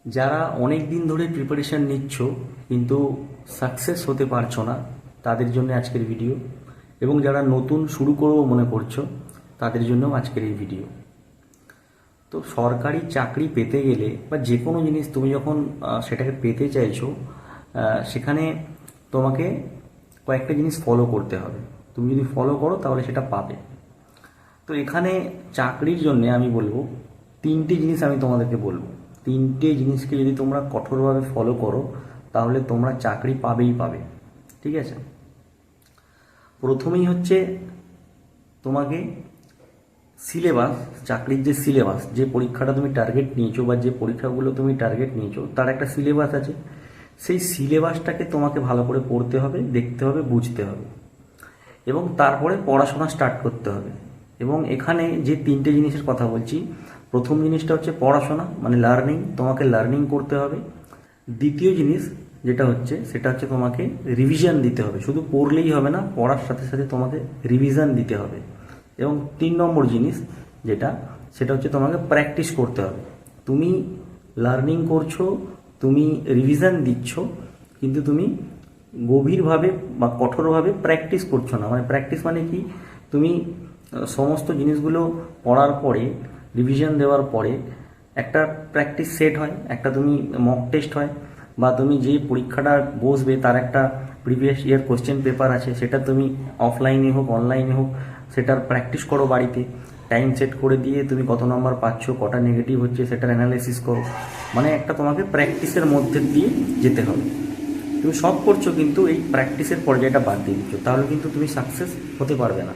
যারা অনেক দিন ধরে প্রিপারেশান নিচ্ছ কিন্তু সাকসেস হতে পারছো না, তাদের জন্য আজকের ভিডিও। এবং যারা নতুন শুরু করবো মনে করছো, তাদের জন্যও আজকের এই ভিডিও। তো সরকারি চাকরি পেতে গেলে বা যে কোনো জিনিস তুমি যখন সেটাকে পেতে চাইছো, সেখানে তোমাকে কয়েকটা জিনিস ফলো করতে হবে। তুমি যদি ফলো করো তাহলে সেটা পাবে। তো এখানে চাকরির জন্যে আমি বলবো তিনটে জিনিস আমি তোমাদেরকে বলবো। তিনটে জিনিসকে যদি তোমরা কঠোরভাবে ফলো করো তাহলে তোমরা চাকরি পাবেই পাবে। ঠিক আছে? প্রথমেই হচ্ছে তোমাকে সিলেবাস, চাকরির যে সিলেবাস, যে পরীক্ষাটা তুমি টার্গেট নিয়েছো বা যে পরীক্ষাগুলো তুমি টার্গেট নিয়েছো তার একটা সিলেবাস আছে। সেই সিলেবাসটাকে তোমাকে ভালো করে পড়তে হবে, দেখতে হবে, বুঝতে হবে এবং তারপরে পড়াশোনা স্টার্ট করতে হবে। এবং এখানে যে তিনটে জিনিসের কথা বলছি, প্রথম জিনিসটা হচ্ছে পড়াশোনা, মানে লার্নিং, তোমাকে লার্নিং করতে হবে। দ্বিতীয় জিনিস যেটা হচ্ছে সেটা হচ্ছে তোমাকে রিভিশন দিতে হবে। শুধু পড়লেই হবে না, পড়ার সাথে সাথে তোমাকে রিভিশন দিতে হবে। এবং 3 নম্বর জিনিস যেটা, সেটা হচ্ছে তোমাকে প্র্যাকটিস করতে হবে। তুমি লার্নিং করছো, তুমি রিভিশন দিচ্ছ, কিন্তু তুমি গভীরভাবে বা কঠোরভাবে প্র্যাকটিস করছো না। মানে প্র্যাকটিস মানে কি, তুমি সমস্ত জিনিসগুলো পড়ার পরে, রিভিশন দেওয়ার পরে একটা প্র্যাকটিস সেট হয়, একটা তুমি মক টেস্ট হয়, বা তুমি যে পরীক্ষাটা বসবে তার একটা প্রিভিয়াস ইয়ার কোশ্চেন পেপার আছে, সেটা তুমি অফলাইনে হোক অনলাইনে হোক সেটার প্র্যাকটিস করো বাড়িতে। টাইম সেট করে দিয়ে তুমি কত নম্বর পাচ্ছ, কটা নেগেটিভ হচ্ছে সেটার অ্যানালাইসিস করো। মানে একটা তোমাকে প্র্যাকটিসের মধ্যে দিয়ে যেতে হবে। তুমি সব করছো কিন্তু এই প্র্যাকটিসের পর্যায়টা বাদ দিয়ে দিচ্ছ, তাহলে কিন্তু তুমি সাকসেস হতে পারবে না।